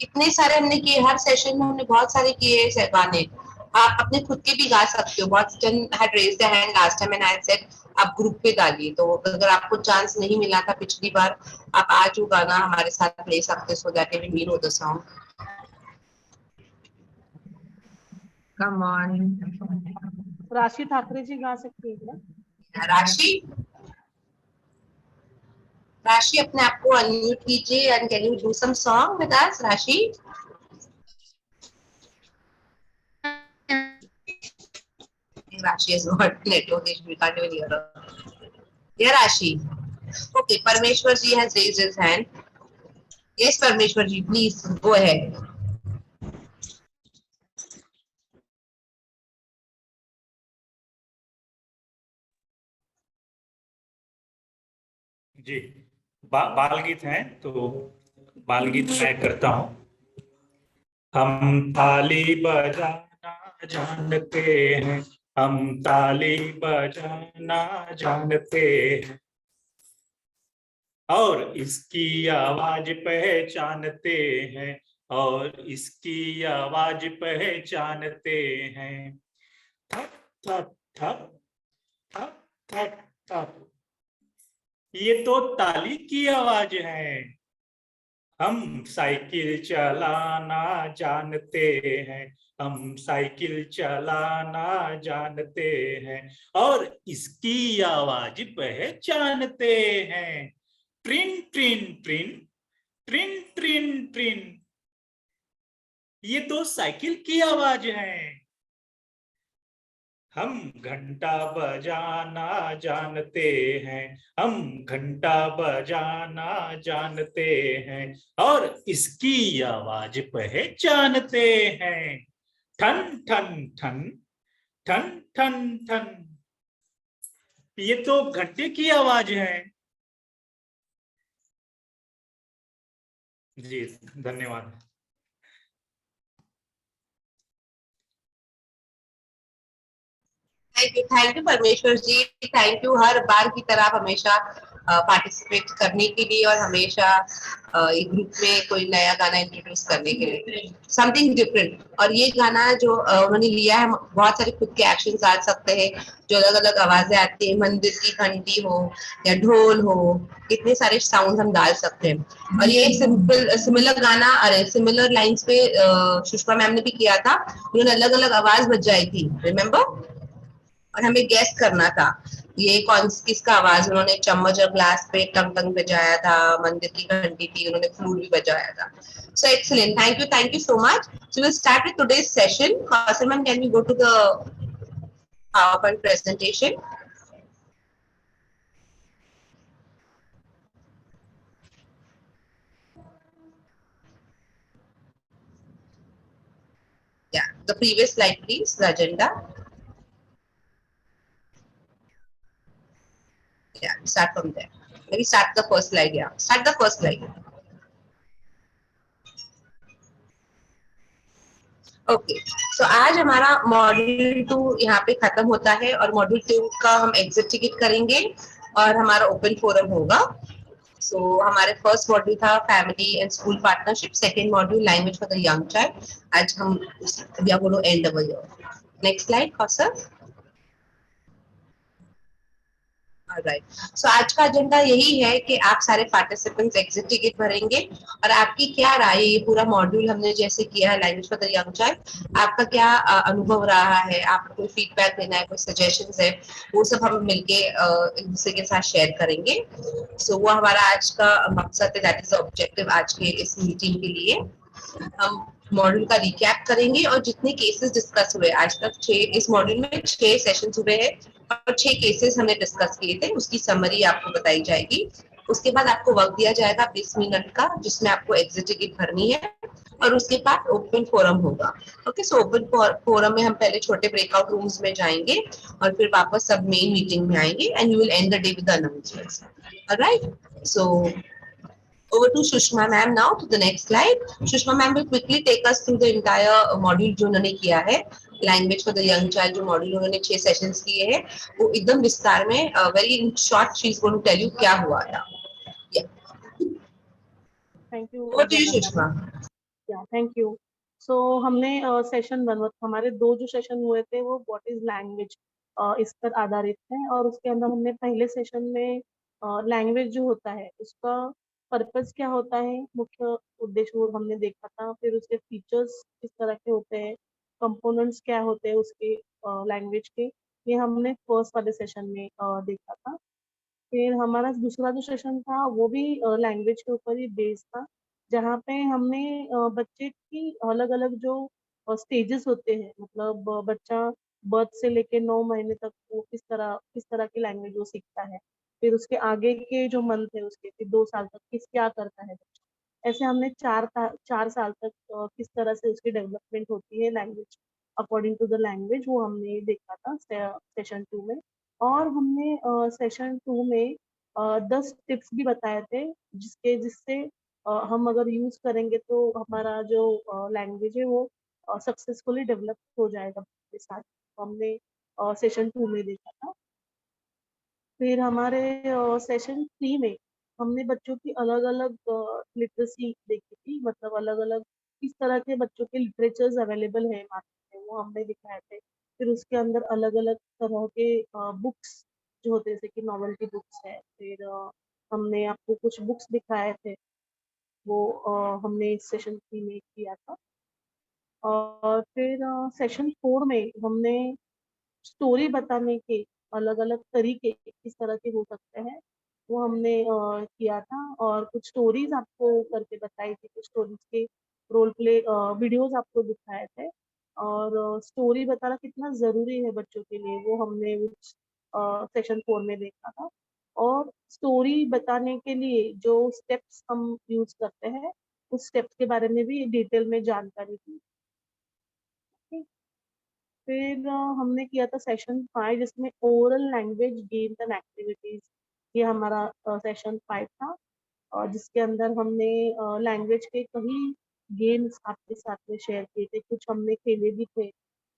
इतने सारे हमने किए, हर सेशन में हमने बहुत सारे किए हैं गाने। आप अपने खुद के भी गा सकते हो। बहुत जन had raised the hand last time and I said आप ग्रुप पे गालिए। तो अगर आपको चांस नहीं मिला था पिछली बार, आप आज वो गाना हमारे साथ ले सकते हो, so that we mean the song. Come on. Rashi Thackeray जी गा सकती है क्या? राशि, राशि अपने आप को अनम्यूट कीजिए and can you do some song with us Rashi? Rashi has got network issue. We can't even hear her. Yeah, Rashi. Okay, Parmeshwar ji has raised his hand. Yes, Parmeshwar ji, please go ahead. जी, बाल गीत हैं तो बाल गीत मैं करता हूँ। हम ताली बजाना जानते हैं, हम ताली बजाना जानते हैं, और इसकी आवाज पहचानते हैं, और इसकी आवाज पहचानते हैं। थप थप थप थप थप थप, ये तो ताली की आवाज है। हम साइकिल चलाना जानते हैं, हम साइकिल चलाना जानते हैं, और इसकी आवाज पहचानते हैं। ट्रिन ट्रिन ट्रिन ट्रिन ट्रिन ट्रिन, ये तो साइकिल की आवाज है। हम घंटा बजाना जानते हैं, हम घंटा बजाना जानते हैं, और इसकी आवाज पहचानते हैं। ठन ठन ठन ठन ठन ठन, ये तो घंटे की आवाज है। जी धन्यवाद। Thank you Parmeshwar ji, thank you हर बार की तरह हमेशा पार्टिसिपेट करने के लिए और हमेशा एक ग्रुप में कोई नया गाना इंट्रोड्यूस करने के लिए, समथिंग डिफरेंट। और ये गाना जो उन्होंने लिया है, बहुत सारे खुद के एक्शंस आ सकते हैं, जो अलग अलग आवाजें आती है, मंदिर की घंटी हो या ढोल हो, इतने सारे साउंड हम डाल सकते हैं। और ये सिमिलर गाना, अरे सिमिलर लाइंस पे सुषमा मैम ने भी किया था। उन्होंने अलग अलग आवाज बजाई थी, रिमेम्बर? और हमें गैस करना था ये कौन किसका आवाज। उन्होंने चम्मच और ग्लास पे टंग टंग बजाया था, मंदिर की घंटी थी, उन्होंने फ्लूट भी बजाया था। So excellent, thank you so much. So we'll start with today's session. Kaushal ma'am, can we go to the PowerPoint presentation? Yeah, the previous slide please, the agenda. Yeah, start from there. Maybe start the first slide. Yeah, start the first slide. Okay, so आज हमारा module 2 यहाँ पे खत्म होता है और module 2 का हम एग्जिट टिकट करेंगे और हमारा ओपन फोरम होगा। सो हमारे फर्स्ट मॉड्यूल था family and school partnership, second module language for the young child. आज हम we are going to end our year. Next slide Kaushal. Right, so आज का एजेंडा यही है कि आप सारे पार्टिसिपेंट्स एग्जिट टिकट भरेंगे और आपकी क्या राय है, ये पूरा मॉड्यूल हमने जैसे किया है language for the young child, आपका क्या अनुभव रहा है, आपको कोई फीडबैक देना है, कोई सजेशंस है, वो सब हम मिलके एक दूसरे के साथ शेयर करेंगे। सो वो हमारा आज का मकसद है, दैट इज द ऑब्जेक्टिव आज के इस मीटिंग के लिए। हम मॉड्यूल का रिकैप करेंगे और जितने केसेस डिस्कस हुए आज तक, 6 इस मॉड्यूल में 6 सेशंस हुए हैं और 6 केसेस हमने डिस्कस किए थे, उसकी समरी आपको बताई जाएगी। उसके बाद आपको वक्त दिया जाएगा 20 मिनट का, जिसमें आपको एग्जिट टिकट भरनी है और उसके बाद ओपन फोरम होगा। ओके, सो ओपन फोरम में हम पहले छोटे ब्रेकआउट रूम्स में जाएंगे और फिर वापस सब मेन मीटिंग में आएंगे and you will and the day with the announcements. Alright, so over to Sushma ma'am now, to the next slide. Sushma ma'am will quickly take us through the entire module जो उन्होंने किया है, language for the young child. जो module उन्होंने 6 sessions किए हैं, वो एकदम विस्तार में very in short she is going to tell you क्या हुआ था। Thank you. Over to you, Sushma. या थैंक यू। सो हमने सेशन 1 हमारे 2 जो सेशन हुए थे वो व्हाट इज लैंग्वेज इस पर आधारित है, और उसके अंदर हमने पहले सेशन में लैंग्वेज जो होता है उसका पर्पस क्या होता है, मुख्य उद्देश्य वो हमने देखा था। फिर उसके फीचर्स किस तरह के होते हैं, कंपोनेंट्स क्या होते हैं उसके लैंग्वेज के, ये हमने फर्स्ट वाले सेशन में देखा था। फिर हमारा दूसरा जो सेशन था वो भी लैंग्वेज के ऊपर ही बेस्ड था, जहाँ पे हमने बच्चे की अलग अलग जो स्टेजेस होते हैं, मतलब बच्चा बर्थ से लेके 9 महीने तक वो किस तरह की लैंग्वेज वो सीखता है, फिर उसके आगे के जो मंथ है उसके, फिर 2 साल तक क्या करता है बच्चा, ऐसे हमने 4 साल तक किस तरह से उसकी डेवलपमेंट होती है language according to the language, वो हमने देखा था सेशन 2 में। और हमने सेशन 2 में 10 टिप्स भी बताए थे, जिससे हम अगर यूज करेंगे तो हमारा जो लैंग्वेज है वो सक्सेसफुली डेवलप हो जाएगा के साथ। हमने सेशन 2 में देखा था। फिर हमारे सेशन 3 में हमने बच्चों की अलग अलग लिटरेसी देखी थी, मतलब अलग अलग किस तरह के बच्चों के लिटरेचर्स अवेलेबल है मार्केट में, वो हमने दिखाए थे। फिर उसके अंदर अलग अलग तरह के बुक्स जो होते हैं, जैसे कि नॉवेल की बुक्स है। फिर हमने आपको कुछ बुक्स दिखाए थे, वो हमने इस सेशन 3 में किया था। और फिर सेशन 4 में हमने स्टोरी बताने के अलग अलग तरीके किस तरह के हो सकते हैं, वो हमने किया था। और कुछ स्टोरीज आपको करके बताई थी, कुछ स्टोरीज के रोल प्ले वीडियोस आपको दिखाए थे। और स्टोरी बताना कितना जरूरी है बच्चों के लिए, वो हमने उस सेशन 4 में देखा था। और स्टोरी बताने के लिए जो स्टेप्स हम यूज करते हैं, उस स्टेप्स के बारे में भी डिटेल में जानकारी दी। फिर हमने किया था सेशन 5, जिसमें oral language games and activities, ये हमारा सेशन 5 था। और जिसके अंदर हमने लैंग्वेज के कई गेम्स आपके साथ में शेयर किए थे, कुछ हमने खेले भी थे,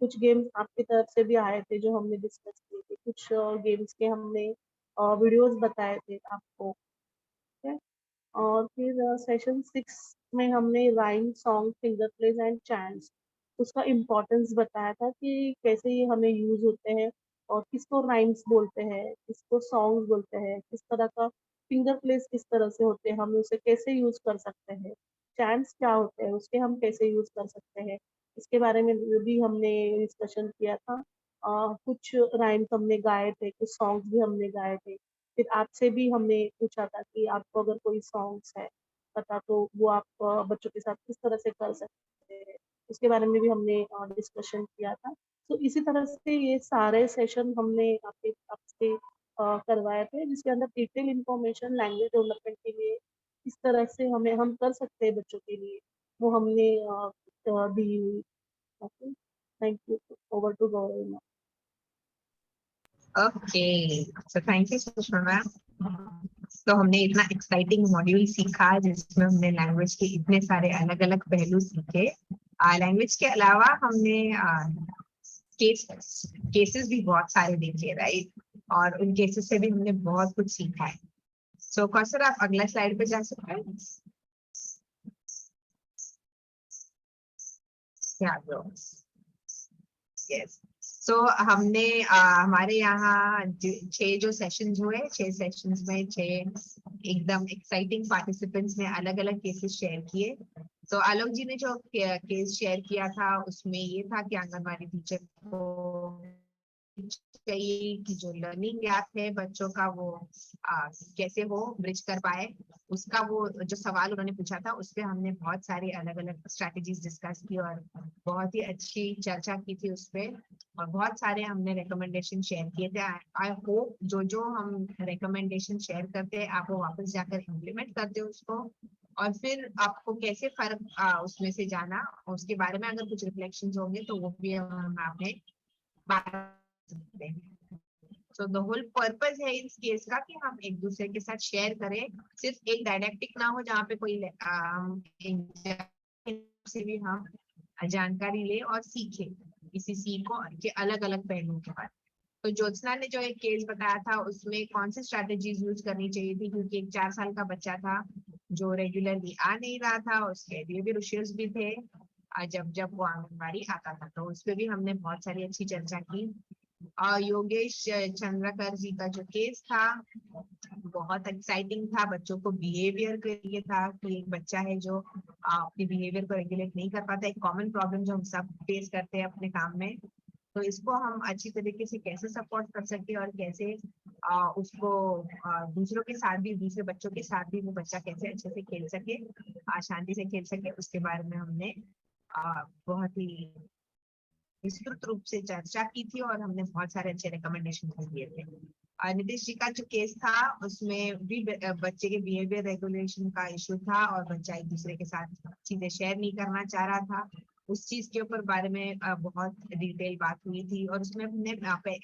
कुछ गेम्स आपकी तरफ से भी आए थे जो हमने डिस्कस किए थे, कुछ गेम्स के हमने वीडियोस बताए थे आपको। ठीक है। और फिर सेशन 6 में हमने rhyme, song, finger place and chants, उसका इम्पोर्टेंस बताया था कि कैसे ये हमें यूज होते हैं, और किसको राइम्स बोलते हैं, किसको सॉन्ग्स बोलते हैं, किस तरह का फिंगर प्लेस किस तरह से होते हैं, हम उसे कैसे यूज कर सकते हैं, चैंट्स क्या होते हैं उसके हम कैसे यूज कर सकते हैं, इसके बारे में भी हमने डिस्कशन किया था। कुछ राइम्स हमने गाए थे, कुछ सॉन्ग्स भी हमने गाए थे। फिर आपसे भी हमने पूछा था कि आपको अगर कोई सॉन्ग्स है पता, तो वो आप बच्चों के साथ किस तरह से कर सकते हैं, उसके बारे में भी हमने डिस्कशन किया था। तो इसी तरह से ये सारे सेशन हमने आपसे करवाए थे, जिसके अंदर डिटेल इंफॉर्मेशन लैंग्वेज डेवलपमेंट के लिए किस तरह से हम कर सकते हैं बच्चों के लिए, वो हमने दी हुई। Okay, thank you. Over to Gaurav. Okay, so thank you Sushma ma'am. तो हमने इतना एक्साइटिंग मॉड्यूल सीखा जिसमें हमने लैंग्वेज के इतने सारे अलग अलग पहलू सीखे। लैंग्वेज के अलावा हमने केसेस भी बहुत सारे देखे, राइट, और उन केसेस से भी हमने बहुत कुछ सीखा है। सो कौसर, आप अगला स्लाइड पे जा सकते हैं। यस, सो हमने हमारे यहाँ 6 जो सेशंस हुए, 6 सेशंस में 6 एकदम एक्साइटिंग पार्टिसिपेंट्स ने अलग अलग केसेस शेयर किए। तो आलोक जी ने जो केस शेयर किया था उसमें ये था कि आंगनबाड़ी टीचर को चाहिए कि जो लर्निंग गैप है बच्चों का वो कैसे वो ब्रिज कर पाए, उसका वो जो सवाल उन्होंने पूछा था उस पे हमने बहुत सारी अलग अलग स्ट्रैटेजीज डिस्कस की और बहुत ही अच्छी चर्चा की थी उस पे, और बहुत सारे हमने रिकमेंडेशन शेयर किए थे। आई होप जो जो हम रिकमेंडेशन शेयर करते हैं आप वो वापस जाकर इम्प्लीमेंट करते हो उसको, और फिर आपको कैसे फर्क उसमें से जाना, उसके बारे में अगर कुछ रिफ्लेक्शंस होंगे तो वो भी हम आपने बात सकते हैं। सो द होल पर्पस है इस केस का कि हम एक दूसरे के साथ शेयर करें, सिर्फ एक डायरेक्टिक ना हो जहाँ पे कोई से भी हम जानकारी ले और सीखे इसी सीखो के अलग अलग पहलुओं के बारे में। तो ज्योत्सना ने जो एक केस बताया था उसमें कौन सी स्ट्रैटेजीज यूज करनी चाहिए थी, क्योंकि एक 4 साल का बच्चा था जो रेगुलरली आ नहीं रहा था, उसके लिए भी इश्यूज भी थे। जब जब वो आंगनबाड़ी आता था तो उस पर भी हमने बहुत सारी अच्छी चर्चा की। योगेश चंद्रकर जी का जो केस था बहुत एक्साइटिंग था। बच्चों को बिहेवियर के लिए था कि एक बच्चा है जो अपने बिहेवियर को रेगुलेट नहीं कर पाता, एक कॉमन प्रॉब्लम जो हम सब फेस करते हैं अपने काम में। तो इसको हम अच्छी तरीके से कैसे सपोर्ट कर सकते हैं और कैसे उसको दूसरों के साथ भी, दूसरे बच्चों के साथ भी वो बच्चा कैसे अच्छे से खेल सके, शांति से खेल सके, उसके बारे में हमने बहुत ही विस्तृत रूप से चर्चा की थी और हमने बहुत सारे अच्छे रिकमेंडेशन दिए थे। नीतीश जी का जो केस था उसमें भी बच्चे के बिहेवियर रेगुलेशन का इशू था और बच्चा एक दूसरे के साथ चीजें शेयर नहीं करना चाह रहा था। उस चीज के ऊपर बारे में बहुत डिटेल बात हुई थी और उसमें हमने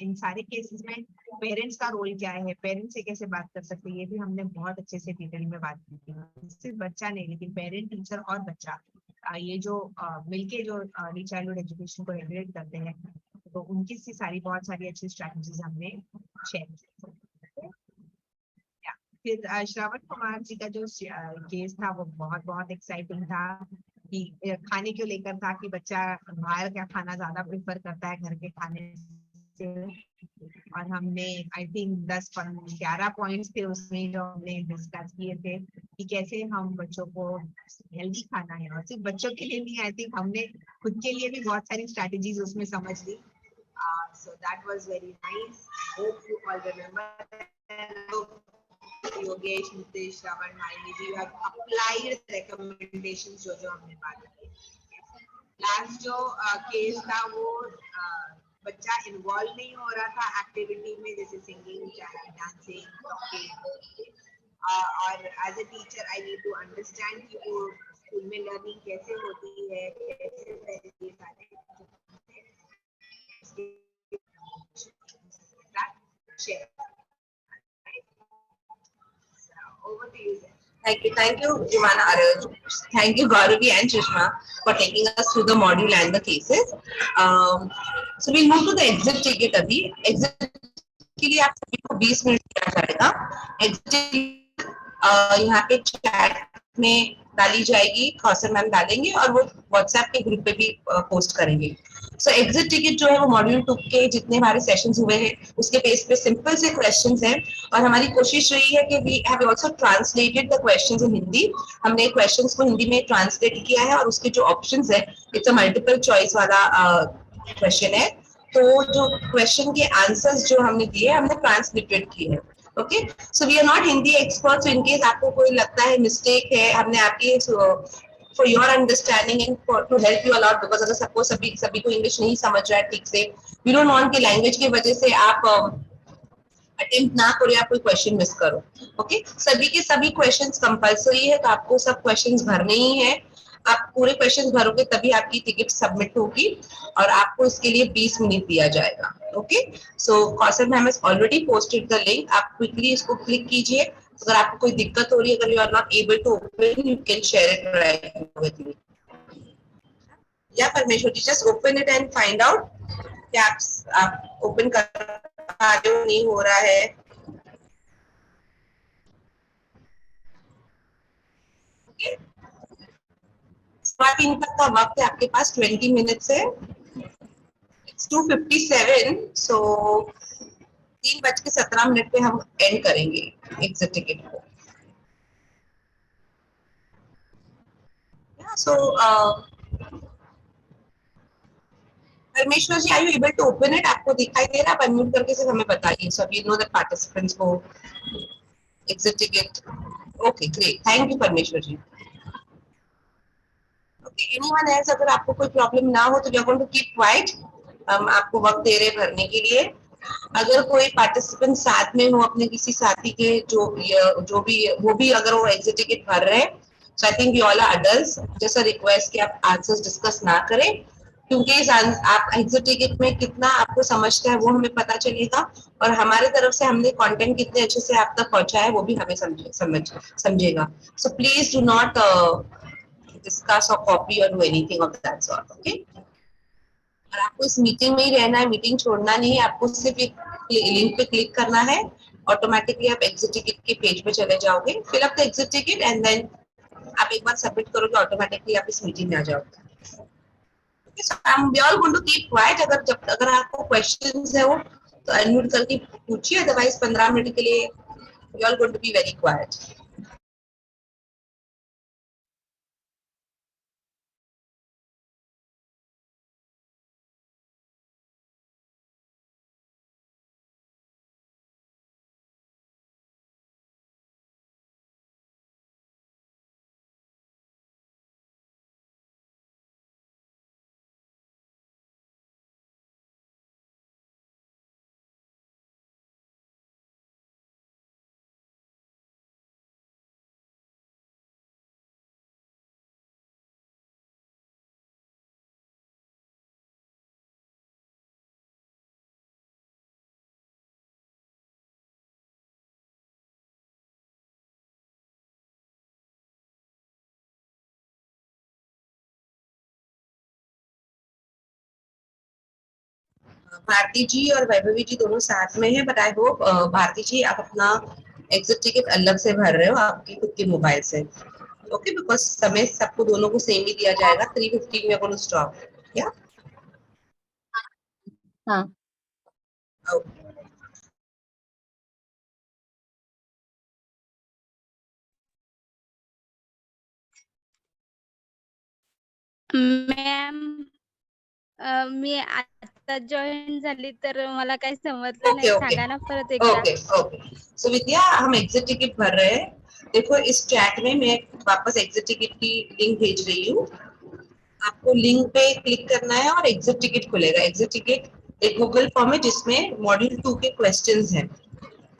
इन सारे केसेस में पेरेंट्स का रोल क्या है, पेरेंट्स से कैसे बात कर सकते हैं, ये भी हमने बहुत अच्छे से डिटेल में बात की थी। सिर्फ बच्चा नहीं लेकिन पेरेंट, टीचर और बच्चा ये जो मिलके जो अर्ली चाइल्डहुड एजुकेशन को रेगुलेट करते हैं, तो उनकी सारी बहुत सारी अच्छी स्ट्रैटेजीज हमने शेयर की। फिर श्रवण कुमार जी का जो केस था वो बहुत बहुत एक्साइटिंग था कि खाने को लेकर था कि बच्चा बाहर का खाना ज्यादा प्रेफर करता है घर के खाने से। और हमने आई थिंक 10-11 पॉइंट्स थे उसमें जो हमने डिस्कस किए थे कि कैसे हम बच्चों को हेल्दी खाना है, और सिर्फ बच्चों के लिए नहीं, आई थिंक हमने खुद के लिए भी बहुत सारी स्ट्रैटेजीज उसमें समझ ली। So that was very nice. I hope you all remember. Yogesh, Nitesh, Shravan, Malini ji, you have applied the recommendations जो हमने बात की। लास्ट जो केस था वो बच्चा इन्वॉल्व नहीं हो रहा था एक्टिविटी में, जैसे सिंगिंग, डांसिंग, टॉकिंग। और as a teacher I need to understand कि वो स्कूल में लर्निंग कैसे होती है, कैसे ये सारे share. Over to you, sir. Thank you, Jumana. Thank you, Gauravi and Sushma, for taking us through the module and the cases. So we'll move to the exit ticket अभी। Exit के लिए आप सभी को 20 मिनट दिया जाएगा। Exit यहाँ पे चैट में डाली जाएगी, खौसर मैम डालेंगे और वो व्हाट्सएप के ग्रुप पे भी पोस्ट करेंगे। सो एग्जिट टिकट जो है वो मॉड्यूल 2 के जितने हमारे सेशंस हुए हैं उसके बेस पे सिंपल से क्वेश्चंस हैं और हमारी कोशिश रही है कि we have also translated the questions in Hindi. हमने क्वेश्चंस को हिंदी में ट्रांसलेट किया है और उसके जो ऑप्शंस है, इट्स अ मल्टीपल चॉइस वाला क्वेश्चन है, तो जो क्वेश्चन के आंसर्स जो हमने दिए हमने ट्रांसलेटेड किए हैं। Okay, so we are not Hindi experts, in case आपको कोई लगता है मिस्टेक है, हमने आपकी for your understanding and to help you a lot, because अगर सपोज सभी को इंग्लिश नहीं समझ रहा है ठीक से, we don't want कि लैंग्वेज की वजह से आप अटेम्प्ट ना करो या कोई क्वेश्चन मिस करो। ओके, सभी के सभी क्वेश्चंस कंपलसरी है, तो आपको सब क्वेश्चंस भरने ही है। आप पूरे क्वेश्चंस भरोगे तभी आपकी टिकट सबमिट होगी और आपको इसके लिए 20 मिनट दिया जाएगा। Okay, so Kausar ma'am has already posted the link, आप क्विकली इसको क्लिक कीजिए। अगर आपको कोई दिक्कत हो रही है, अगर you are not able to open, you can share it right with me. या Parmeshwar ji, just open it and find out कि आप ओपन कर पा रहे हो, नहीं हो रहा है। ओके, स्टार्टिंग तक का वक्त है आपके पास 20 मिनट्स है। It's 2:57, सो 3:17 पे हम एंड करेंगे एग्जिट टिकट को। So Parmeshwar ji, are you able to open it? आपको दिखाई दे रहा है? अनम्यूट करके सिर्फ हमें बताइए so we know the participants को exit ticket. Okay, great, thank you Parmeshwar ji. Okay, anyone else? अगर आपको कोई प्रॉब्लम ना हो तो we are going to keep quite. हम आपको वक्त दे रहे भरने के लिए। अगर कोई पार्टिसिपेंट साथ में हो अपने किसी साथी के, जो भी वो भी अगर वो एग्जिट टिकट भर रहे हैं, so I think we all are adults, जैसा रिक्वेस्ट कि आप आंसर्स डिस्कस ना करें, क्योंकि आप एग्जिट टिकट में कितना आपको समझता है वो हमें पता चलेगा और हमारे तरफ से हमने कंटेंट कितने अच्छे से आप तक पहुंचाया है वो भी हमें समझेगा। So please do not discuss और कॉपी और do anything of that sort. Okay, और आपको इस मीटिंग में ही रहना है, मीटिंग छोड़ना नहीं है, आपको सिर्फ एक लिंक पे क्लिक करना है ऑटोमेटिकली आप एग्जिट टिकट के पेज पे चले जाओगे, fill up the exit ticket and then आप एक बार सबमिट करोगे, ऑटोमेटिकली आप इस मीटिंग में आ जाओगे। We all going to keep quite. अगर आपको क्वेश्चंस है वो तो अनम्यूट करके पूछिए, अदरवाइज 15 मिनट के लिए we all going to be very quiet. Bharti ji और वैभवी जी दोनों साथ में है, but I hope Bharti ji आप अपना एग्जिट टिकट अलग से भर रहे हो आपकी खुद के मोबाइल से। ओके, बिकॉज समय सबको दोनों को सेम ही दिया जाएगा। 3:15 में गोना स्टॉप या हाँ। मॅम मी आता जॉईन झाली तर मला काही समजलं ओके नाही, ओके सांगा ना परत एकदा। Okay okay. सो विद्या, हम एग्जिट टिकट भर रहे हैं। देखो इस चैट में मैं वापस एग्जिट टिकट की लिंक भेज रही हूँ। आपको लिंक पे क्लिक करना है और एग्जिट टिकट खुलेगा। एग्जिट टिकट एक गूगल फॉर्म है जिसमें मॉड्यूल 2 के क्वेश्चंस हैं।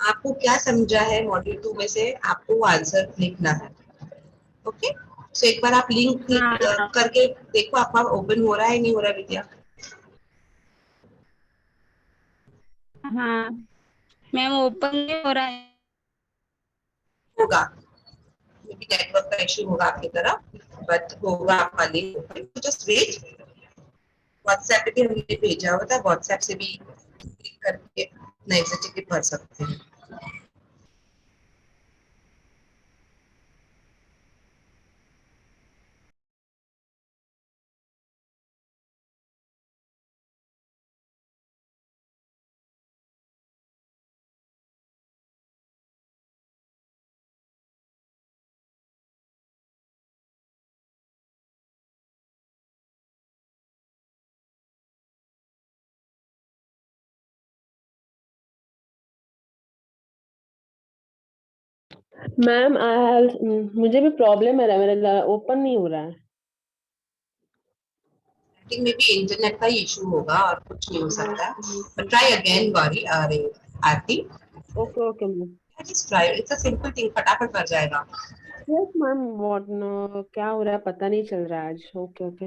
आपको क्या समझा है मॉड्यूल 2 में से, आपको वो आंसर लिखना है। ओके, सो एक बार आप लिंक क्लिक हाँ करके देखो आपका ओपन हो रहा है नहीं हो रहा है विद्या। हाँ मैम, ओपन नहीं हो रहा है। होगा, नेटवर्क का इश्यू होगा आपकी तरफ, बट होगा आपका link open. Just wait. WhatsApp पे भी हमने भेजा हुआ था, व्हाट्सएप से भी क्लिक करके नए टिकट भर सकते हैं। मैम मुझे भी प्रॉब्लम है, मेरा ओपन नहीं हो रहा है। I think may be internet का इशू होगा और कुछ नहीं हो सकता। बट ट्राई अगेन गौरी, अरे Aarti, okay okay ma'am. Just try, it's a simple thing, फटाफट भर जाएगा। यस मैम, व्हाट क्या हो रहा है पता नहीं चल रहा है आज। Okay okay.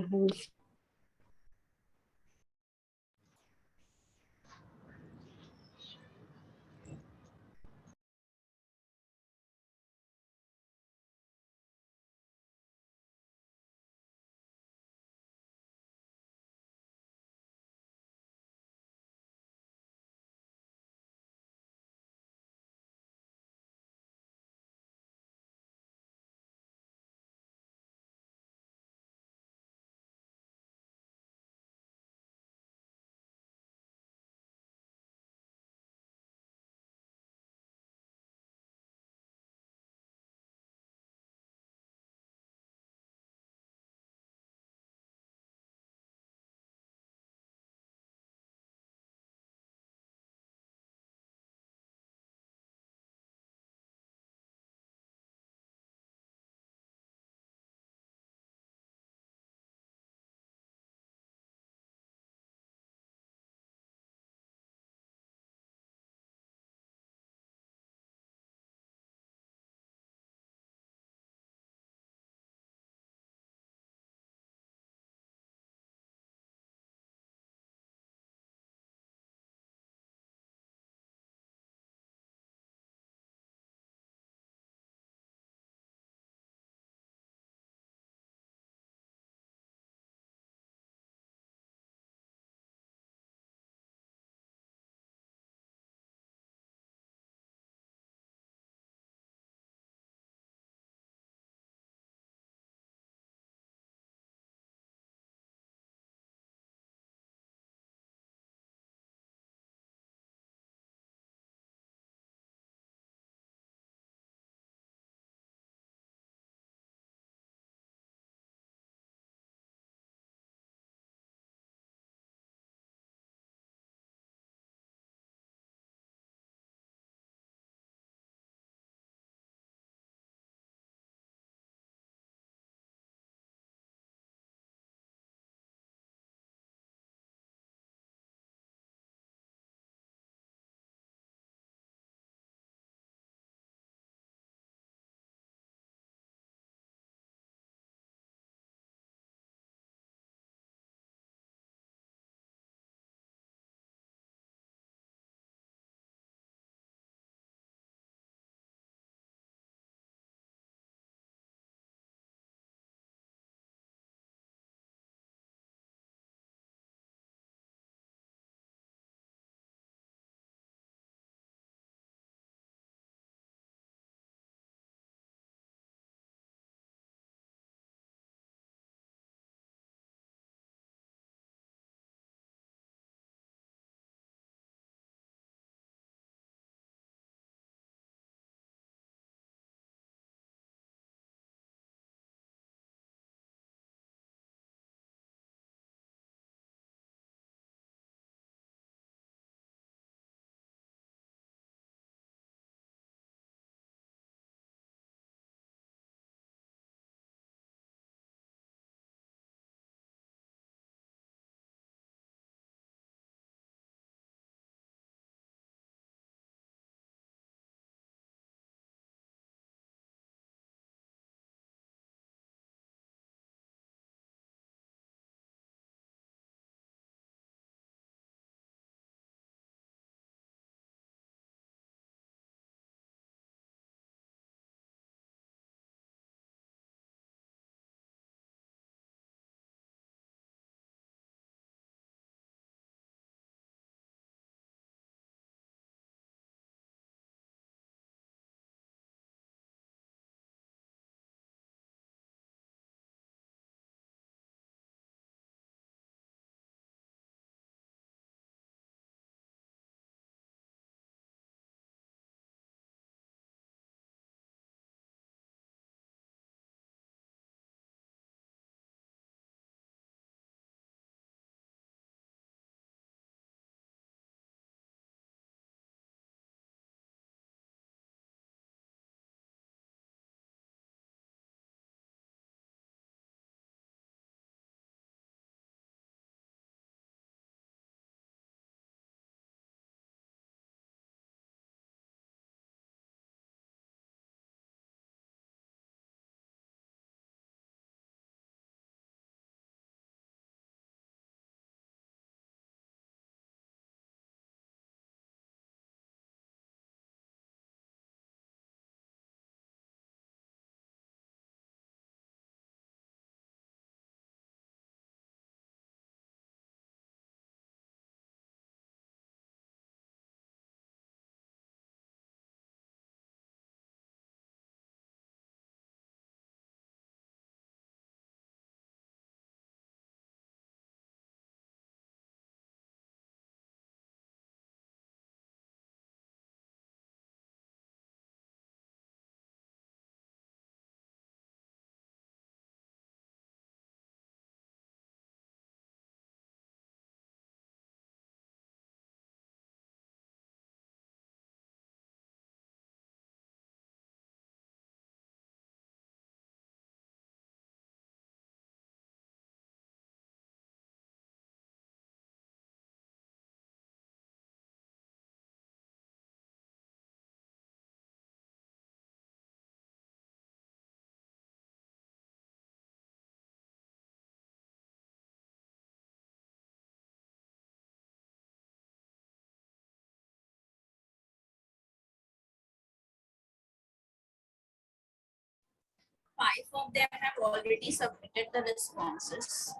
5 of them have already submitted the responses.